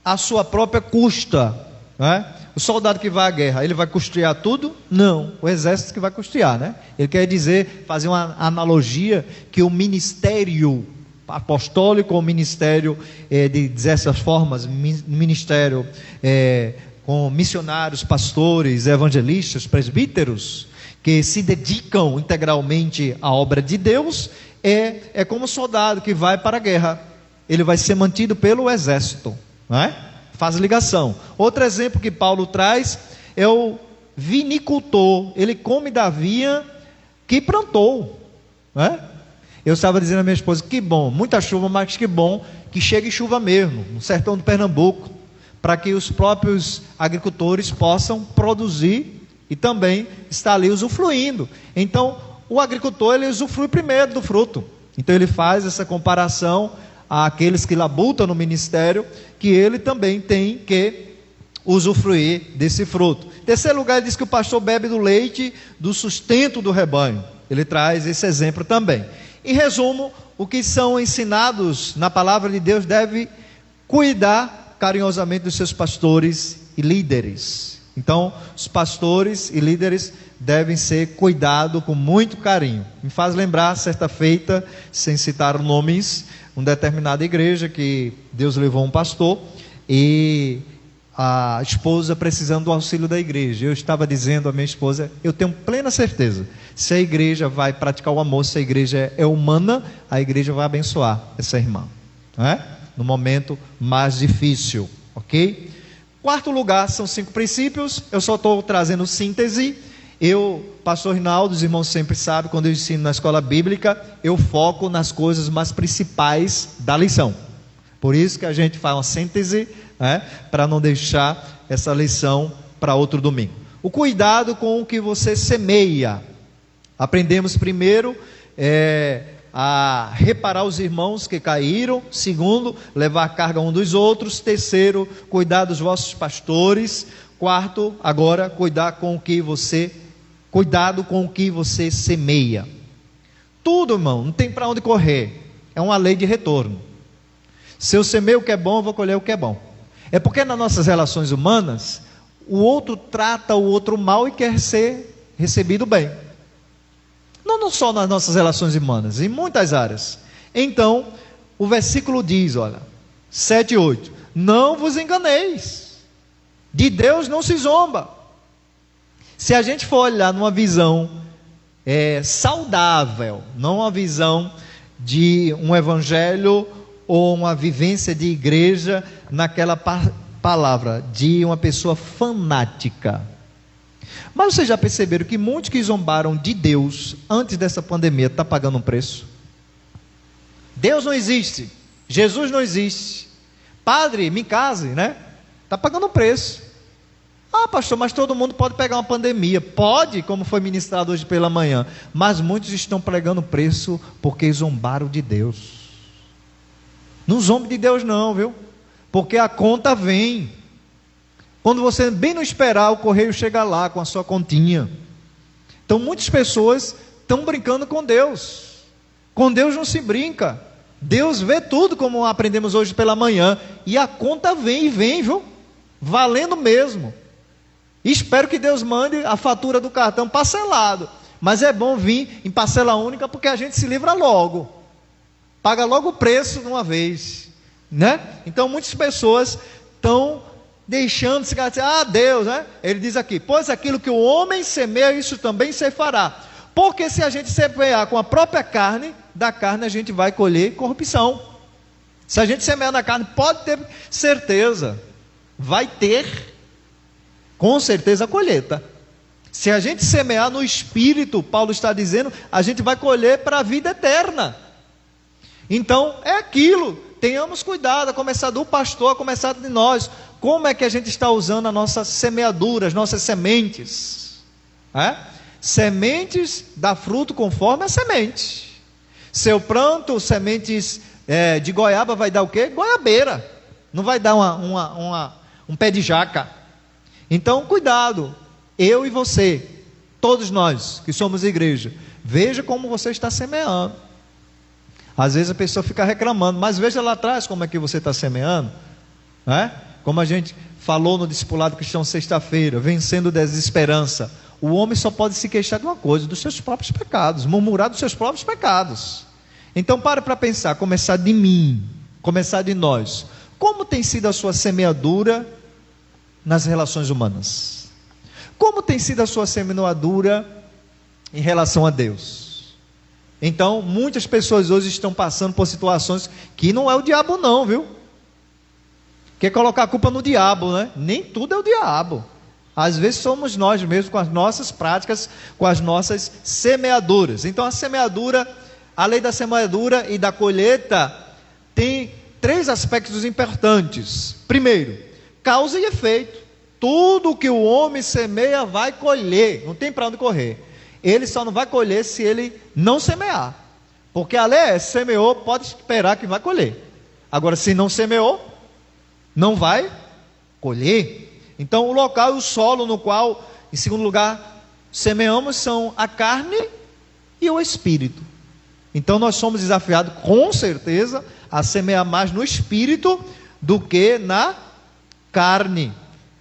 à sua própria custa, né? O soldado que vai à guerra, ele vai custear tudo? Não, o exército que vai custear, né? Ele quer dizer, fazer uma analogia, que o ministério apostólico, o ministério, de diversas formas, ministério com missionários, pastores, evangelistas, presbíteros, que se dedicam integralmente à obra de Deus, é como um soldado que vai para a guerra, ele vai ser mantido pelo exército, não é? Faz ligação. Outro exemplo que Paulo traz é o vinicultor. Ele come da vinha que plantou, né? Eu estava dizendo à minha esposa: que bom, muita chuva, mas que bom que chegue chuva mesmo, no sertão do Pernambuco, para que os próprios agricultores possam produzir e também estar ali usufruindo. Então, o agricultor, ele usufrui primeiro do fruto. Então, ele faz essa comparação àqueles que labutam no ministério, que ele também tem que usufruir desse fruto. Em terceiro lugar, ele diz que o pastor bebe do leite do sustento do rebanho. Ele traz esse exemplo também. Em resumo, o que são ensinados na palavra de Deus deve cuidar carinhosamente dos seus pastores e líderes. Então, os pastores e líderes devem ser cuidados com muito carinho. Me faz lembrar, certa feita, sem citar nomes, uma determinada igreja que Deus levou um pastor e a esposa precisando do auxílio da igreja. Eu estava dizendo à minha esposa: eu tenho plena certeza, se a igreja vai praticar o amor, se a igreja é humana, a igreja vai abençoar essa irmã, não é? No momento mais difícil, ok? Quarto lugar, são 5 princípios. Eu só estou trazendo síntese. Eu, pastor Rinaldo, os irmãos sempre sabem, quando eu ensino na escola bíblica, eu foco nas coisas mais principais da lição. Por isso que a gente faz uma síntese, para não deixar essa lição para outro domingo. O cuidado com o que você semeia. Aprendemos primeiro a reparar os irmãos que caíram. Segundo, levar a carga um dos outros. Terceiro, cuidar dos vossos pastores. Quarto, agora, cuidado com o que você semeia. Tudo, irmão, não tem para onde correr. É uma lei de retorno. Se eu semeio o que é bom, eu vou colher o que é bom. É porque nas nossas relações humanas, o outro trata o outro mal e quer ser recebido bem. Não só nas nossas relações humanas, em muitas áreas. Então, o versículo diz, olha, 7 e 8: não vos enganeis, de Deus não se zomba. Se a gente for olhar numa visão saudável, não uma visão de um evangelho ou uma vivência de igreja, naquela palavra de uma pessoa fanática. Mas vocês já perceberam que muitos que zombaram de Deus antes dessa pandemia estão pagando um preço? Deus não existe, Jesus não existe, padre, me case, né? Está pagando um preço. Ah, pastor, mas todo mundo pode pegar uma pandemia. Pode, como foi ministrado hoje pela manhã. Mas muitos estão pregando preço porque zombaram de Deus. Não zombe de Deus não, viu? Porque a conta vem. Quando você bem não esperar, o correio chega lá com a sua continha. Então muitas pessoas estão brincando com Deus. Com Deus não se brinca. Deus vê tudo, como aprendemos hoje pela manhã. E a conta vem e vem, viu? Valendo mesmo. Espero que Deus mande a fatura do cartão parcelado. Mas é bom vir em parcela única, porque a gente se livra logo. Paga logo o preço de uma vez, né? Então muitas pessoas estão deixando-se dizer: ah, Deus, né? Ele diz aqui: pois aquilo que o homem semeia, isso também se fará. Porque se a gente semear com a própria carne, da carne a gente vai colher corrupção. Se a gente semear na carne, pode ter certeza, vai ter com certeza a colheita. Se a gente semear no Espírito, Paulo está dizendo, a gente vai colher para a vida eterna. Então é aquilo, tenhamos cuidado, a começar do pastor, a começar de nós. Como é que a gente está usando a nossa semeadura, as nossas sementes? Sementes dá fruto conforme a semente. Se eu planto sementes de goiaba, vai dar o quê? Goiabeira. Não vai dar um pé de jaca. Então cuidado, eu e você, todos nós que somos igreja, veja como você está semeando. Às vezes a pessoa fica reclamando, mas veja lá atrás como é que você está semeando, né? Como a gente falou no discipulado cristão sexta-feira, vencendo a desesperança. O homem só pode se queixar de uma coisa, dos seus próprios pecados, murmurar dos seus próprios pecados. Então pare para pensar, começar de mim, começar de nós. Como tem sido a sua semeadura nas relações humanas? Como tem sido a sua semeadura em relação a Deus? Então, muitas pessoas hoje estão passando por situações que não é o diabo não, viu? Quer colocar a culpa no diabo, né? Nem tudo é o diabo. Às vezes somos nós mesmos com as nossas práticas, com as nossas semeaduras. Então a semeadura, a lei da semeadura e da colheita tem 3 aspectos importantes. Primeiro, causa e efeito. Tudo que o homem semeia vai colher, não tem para onde correr. Ele só não vai colher se ele não semear. Porque a lei é, semeou, pode esperar que vai colher. Agora, se não semeou, não vai colher. Então, o local e o solo no qual, em segundo lugar, semeamos são a carne e o espírito. Então, nós somos desafiados, com certeza, a semear mais no espírito do que na carne.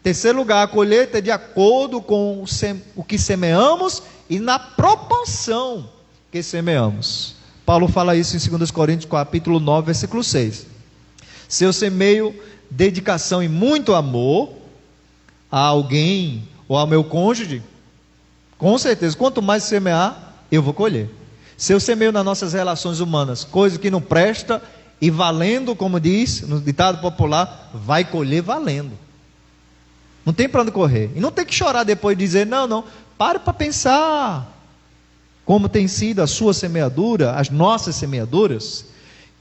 Terceiro lugar, a colheita é de acordo com o que semeamos e na proporção que semeamos. Paulo fala isso em 2 Coríntios capítulo 9, versículo 6. Se eu semeio dedicação e muito amor a alguém ou ao meu cônjuge, com certeza, quanto mais semear, eu vou colher. Se eu semeio nas nossas relações humanas coisa que não presta, e valendo, como diz no ditado popular, vai colher valendo. Não tem para onde correr. E não tem que chorar depois e dizer, não, pare para pensar como tem sido a sua semeadura, as nossas semeaduras.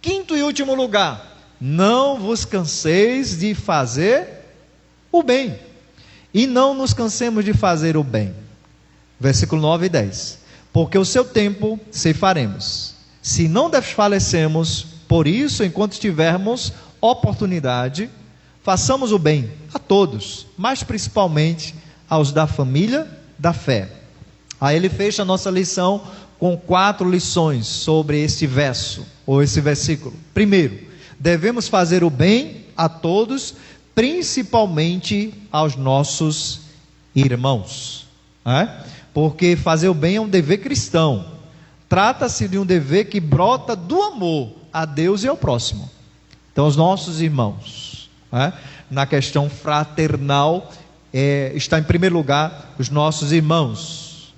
Quinto e último lugar, não vos canseis de fazer o bem. E não nos cansemos de fazer o bem. Versículo 9 e 10. Porque o seu tempo ceifaremos, se não desfalecemos. Por isso, enquanto tivermos oportunidade, façamos o bem a todos, mas principalmente aos da família da fé. Aí ele fecha a nossa lição com 4 lições sobre este verso, ou esse versículo. Primeiro, devemos fazer o bem a todos, principalmente aos nossos irmãos, porque fazer o bem é um dever cristão. Trata-se de um dever que brota do amor a Deus e ao próximo. Então os nossos irmãos, na questão fraternal, está em primeiro lugar os nossos irmãos,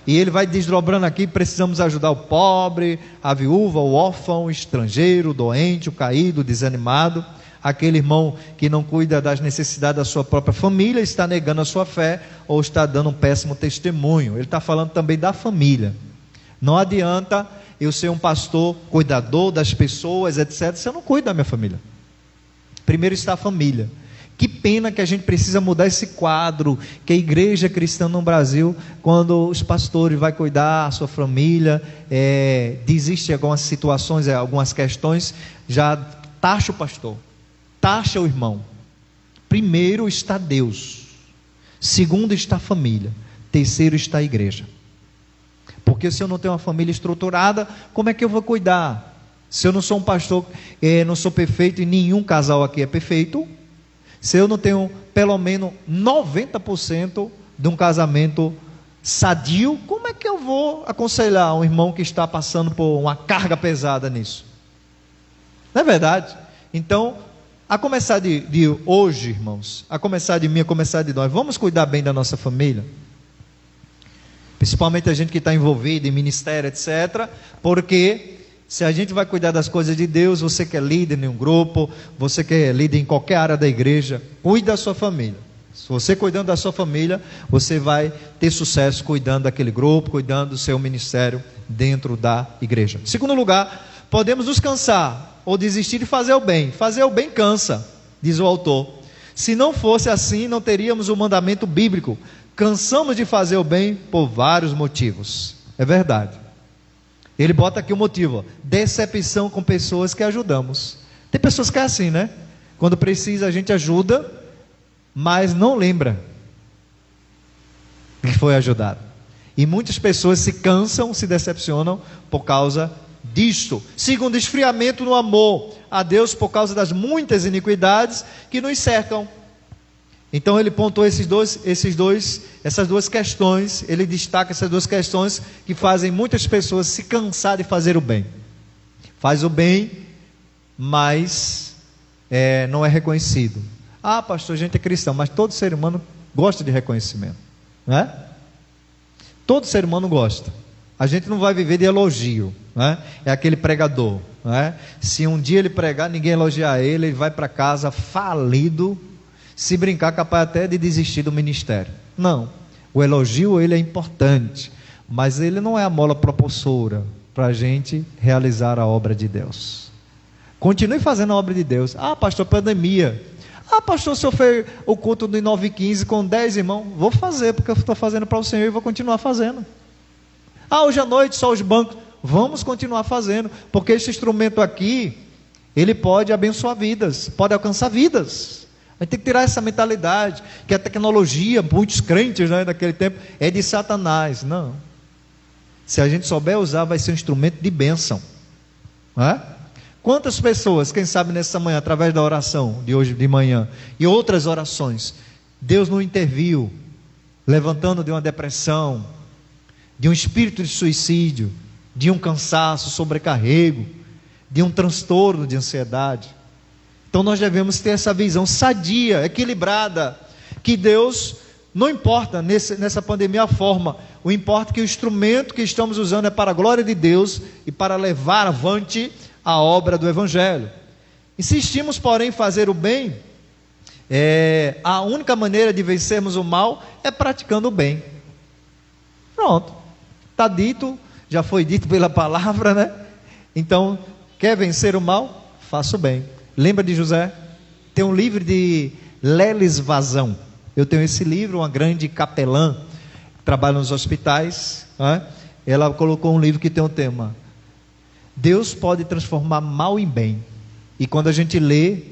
e ele vai desdobrando aqui: precisamos ajudar o pobre, a viúva, o órfão, o estrangeiro, o doente, o caído, o desanimado. Aquele irmão que não cuida das necessidades da sua própria família, está negando a sua fé ou está dando um péssimo testemunho. Ele está falando também da família. Não adianta eu ser um pastor, cuidador das pessoas, etc., se eu não cuido da minha família. Primeiro está a família. Que pena que a gente precisa mudar esse quadro, que a igreja cristã no Brasil, quando os pastores vão cuidar da sua família, desiste de algumas situações, algumas questões, já taxa o pastor, taxa o irmão. Primeiro está Deus, segundo está a família, terceiro está a igreja. Porque se eu não tenho uma família estruturada, como é que eu vou cuidar? Se eu não sou um pastor, não sou perfeito, e nenhum casal aqui é perfeito. Se eu não tenho pelo menos 90% de um casamento sadio, como é que eu vou aconselhar um irmão que está passando por uma carga pesada nisso? Não é verdade? Então, a começar de hoje, irmãos, a começar de mim, a começar de nós, vamos cuidar bem da nossa família. Principalmente a gente que está envolvido em ministério, etc. Porque se a gente vai cuidar das coisas de Deus, você que é líder em um grupo, você que é líder em qualquer área da igreja, cuide da sua família. Se você cuidando da sua família, você vai ter sucesso cuidando daquele grupo, cuidando do seu ministério dentro da igreja. Em segundo lugar, podemos nos cansar ou desistir de fazer o bem. Fazer o bem cansa, diz o autor. Se não fosse assim, não teríamos o mandamento bíblico. Cansamos de fazer o bem por vários motivos. É verdade. Ele bota aqui o motivo: decepção com pessoas que ajudamos. Tem pessoas que é assim, né? Quando precisa a gente ajuda, mas não lembra que foi ajudado. E muitas pessoas se cansam, se decepcionam por causa disto. Segundo, esfriamento no amor a Deus por causa das muitas iniquidades que nos cercam. Então ele pontuou essas duas questões, ele destaca essas duas questões que fazem muitas pessoas se cansar de fazer o bem. Faz o bem, mas não é reconhecido. Ah, pastor, a gente é cristão, mas todo ser humano gosta de reconhecimento, não é? Todo ser humano gosta. A gente não vai viver de elogio, né? É aquele pregador, né? Se um dia ele pregar, ninguém elogiar ele vai para casa falido, se brincar, capaz até de desistir do ministério. Não, o elogio ele é importante, mas ele não é a mola propulsora para a gente realizar a obra de Deus. Continue fazendo a obra de Deus. Ah, pastor, pandemia. Ah, pastor, se eu fizer o culto de 9h15 com 10 irmãos, vou fazer, porque eu estou fazendo para o Senhor e vou continuar fazendo. Ah, hoje à noite só os bancos, vamos continuar fazendo, porque esse instrumento aqui, ele pode abençoar vidas, pode alcançar vidas. A gente tem que tirar essa mentalidade, que a tecnologia, muitos crentes, né, naquele tempo, é de Satanás. Não. Se a gente souber usar, vai ser um instrumento de bênção. Não é? Quantas pessoas, quem sabe nessa manhã, através da oração de hoje de manhã, e outras orações, Deus não interviu, levantando de uma depressão, de um espírito de suicídio, de um cansaço, sobrecarrego, de um transtorno de ansiedade. Então nós devemos ter essa visão sadia, equilibrada, que Deus, não importa nessa pandemia a forma, o importa é que o instrumento que estamos usando é para a glória de Deus e para levar avante a obra do Evangelho. Insistimos, porém, em fazer o bem, a única maneira de vencermos o mal é praticando o bem. Pronto, está dito, já foi dito pela palavra, né? Então, quer vencer o mal? Faça o bem. Lembra de José? Tem um livro de Lelis Vazão. Eu tenho esse livro, uma grande capelã, que trabalha nos hospitais, né? Ela colocou um livro que tem um tema: Deus pode transformar mal em bem. E quando a gente lê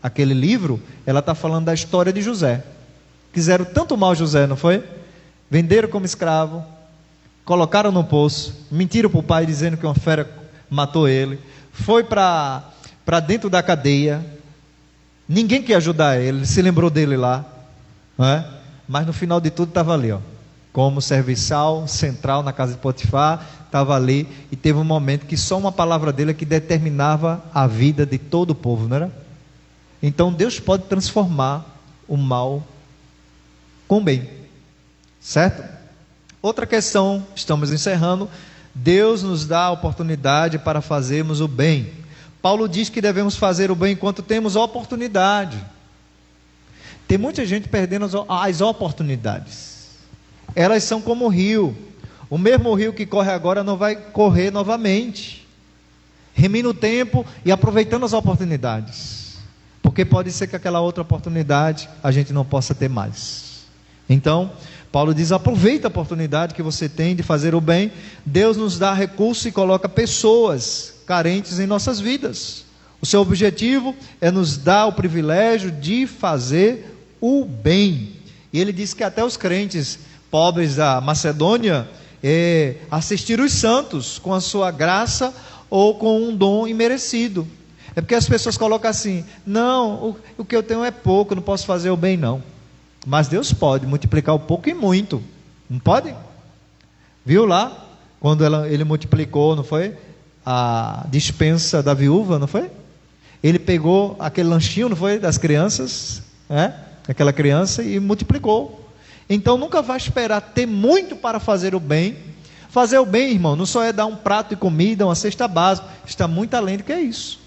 aquele livro, ela está falando da história de José. Quiseram tanto mal José, não foi? Venderam como escravo, colocaram no poço, mentiram para o pai dizendo que uma fera matou ele, foi para dentro da cadeia, ninguém quer ajudar ele se lembrou dele lá, não é? Mas no final de tudo estava ali, ó, como serviçal central na casa de Potifar, estava ali, e teve um momento que só uma palavra dele é que determinava a vida de todo o povo, não era? Então Deus pode transformar o mal com bem, certo? Outra questão, estamos encerrando. Deus nos dá a oportunidade para fazermos o bem. Paulo diz que devemos fazer o bem enquanto temos a oportunidade. Tem muita gente perdendo as oportunidades. Elas são como o rio. O mesmo rio que corre agora não vai correr novamente. Remina o tempo e aproveitando as oportunidades. Porque pode ser que aquela outra oportunidade a gente não possa ter mais. Então, Paulo diz: aproveita a oportunidade que você tem de fazer o bem. Deus nos dá recursos e coloca pessoas carentes em nossas vidas. O seu objetivo é nos dar o privilégio de fazer o bem. E ele diz que até os crentes pobres da Macedônia assistiram os santos com a sua graça ou com um dom imerecido. É porque as pessoas colocam assim: não, o que eu tenho é pouco, não posso fazer o bem não. Mas Deus pode multiplicar o pouco em muito, não pode? Viu lá, quando ele multiplicou, não foi? A dispensa da viúva, não foi? Ele pegou aquele lanchinho, não foi? Das crianças, aquela criança, e multiplicou. Então nunca vai esperar ter muito para fazer o bem. Fazer o bem, irmão, não só é dar um prato de comida, uma cesta básica, está muito além do que é isso.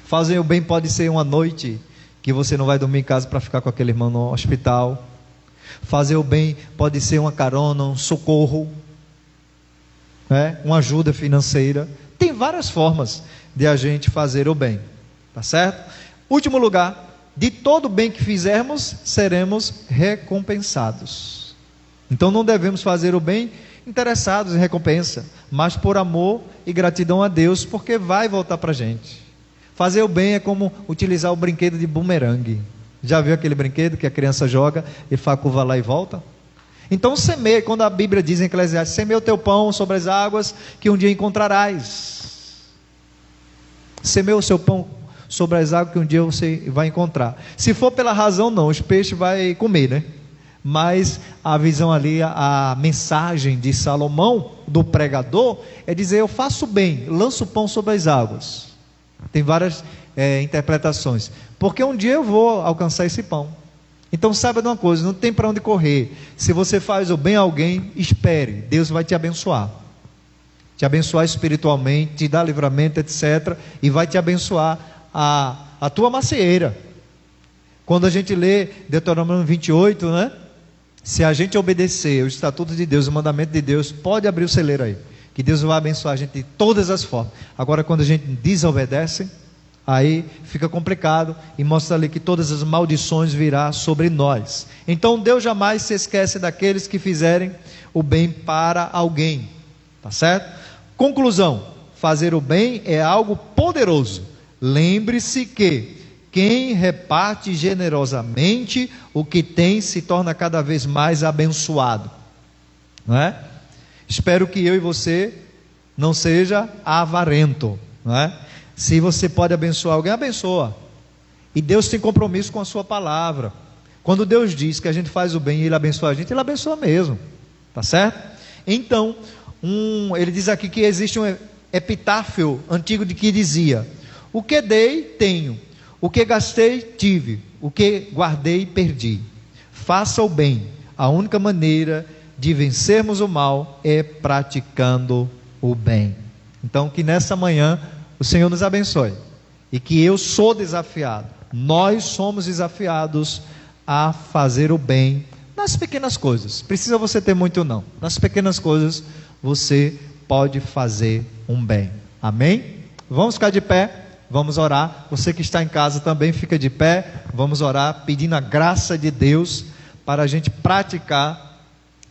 Fazer o bem pode ser uma noite que você não vai dormir em casa para ficar com aquele irmão no hospital. Fazer o bem pode ser uma carona, um socorro, uma ajuda financeira. Tem várias formas de a gente fazer o bem, tá certo? Último lugar, de todo o bem que fizermos, seremos recompensados. Então não devemos fazer o bem interessados em recompensa, mas por amor e gratidão a Deus, porque vai voltar para a gente. Fazer o bem é como utilizar o brinquedo de bumerangue. Já viu aquele brinquedo que a criança joga e faz a curva lá e volta? Então semeia, quando a Bíblia diz em Eclesiastes, semeia o teu pão sobre as águas, que um dia encontrarás. Semeia o seu pão sobre as águas, que um dia você vai encontrar. Se for pela razão, não, os peixes vai comer, né? Mas a visão ali, a mensagem de Salomão, do pregador, é dizer: eu faço bem, lanço o pão sobre as águas. Tem várias interpretações, porque um dia eu vou alcançar esse pão. Então saiba de uma coisa, não tem para onde correr. Se você faz o bem a alguém, espere, Deus vai te abençoar espiritualmente, te dar livramento, etc, e vai te abençoar a tua macieira. Quando a gente lê Deuteronômio 28, né? Se a gente obedecer o estatuto de Deus, o mandamento de Deus, pode abrir o celeiro aí, que Deus vai abençoar a gente de todas as formas. Agora, quando a gente desobedece, aí fica complicado, e mostra ali que todas as maldições virão sobre nós. Então Deus jamais se esquece daqueles que fizerem o bem para alguém, tá certo? Conclusão: fazer o bem é algo poderoso. Lembre-se que quem reparte generosamente o que tem se torna cada vez mais abençoado, não é? Espero que eu e você não seja avarento, não é? Se você pode abençoar alguém, abençoa. E Deus tem compromisso com a sua palavra. Quando Deus diz que a gente faz o bem e Ele abençoa a gente, Ele abençoa mesmo, tá certo? Então, ele diz aqui que existe um epitáfio antigo de que dizia: o que dei, tenho. O que gastei, tive. O que guardei, perdi. Faça o bem. A única maneira de vencermos o mal é praticando o bem. Então, que nessa manhã o Senhor nos abençoe. E que eu sou desafiado. Nós somos desafiados a fazer o bem nas pequenas coisas. Precisa você ter muito não. Nas pequenas coisas você pode fazer um bem. Amém? Vamos ficar de pé. Vamos orar. Você que está em casa também fica de pé. Vamos orar pedindo a graça de Deus para a gente praticar,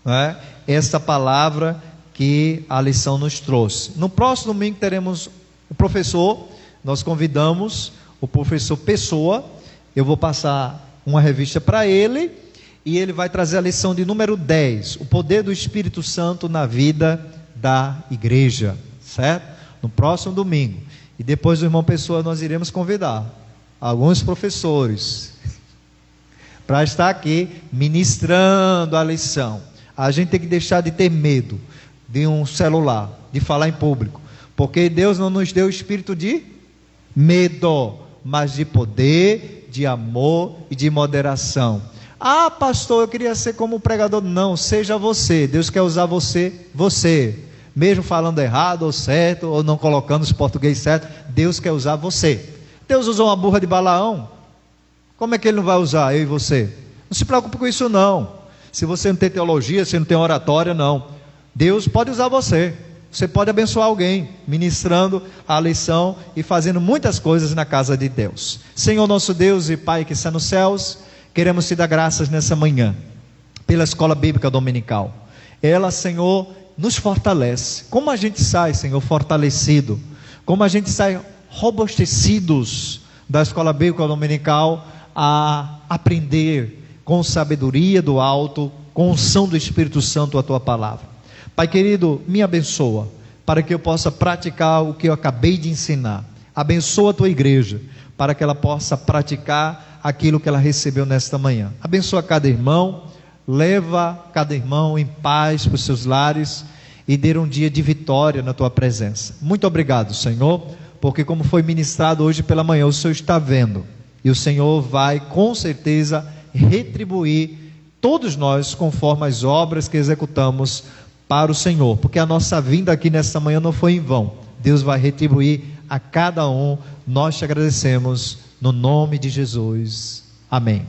né, esta palavra que a lição nos trouxe. No próximo domingo teremos o professor. Nós convidamos o professor Pessoa. Eu vou passar uma revista para ele e ele vai trazer a lição de número 10, o poder do Espírito Santo na vida da igreja, certo? No próximo domingo. E depois do irmão Pessoa nós iremos convidar alguns professores para estar aqui ministrando a lição. A gente tem que deixar de ter medo de um celular, de falar em público, porque Deus não nos deu o espírito de medo, mas de poder, de amor e de moderação. Ah, pastor, eu queria ser como um pregador. Não, seja você. Deus quer usar você. Mesmo falando errado ou certo, ou não colocando os português certo, Deus quer usar você. Deus usou uma burra de Balaão, como é que Ele não vai usar eu e você? Não se preocupe com isso não. Se você não tem teologia, se não tem oratória, não. Deus pode usar você. Você pode abençoar alguém, ministrando a lição e fazendo muitas coisas na casa de Deus. Senhor nosso Deus e Pai que está nos céus, queremos te dar graças nessa manhã, pela escola bíblica dominical. Ela, Senhor, nos fortalece. Como a gente sai, Senhor, fortalecido, como a gente sai robustecidos da escola bíblica dominical a aprender com sabedoria do alto, com unção do Espírito Santo a tua palavra. Pai querido, me abençoa, para que eu possa praticar o que eu acabei de ensinar. Abençoa a tua igreja, para que ela possa praticar aquilo que ela recebeu nesta manhã. Abençoa cada irmão, leva cada irmão em paz para os seus lares e dê um dia de vitória na tua presença. Muito obrigado, Senhor, porque como foi ministrado hoje pela manhã, o Senhor está vendo, e o Senhor vai com certeza retribuir todos nós conforme as obras que executamos para o Senhor, porque a nossa vinda aqui nesta manhã não foi em vão. Deus vai retribuir a cada um. Nós te agradecemos no nome de Jesus. Amém.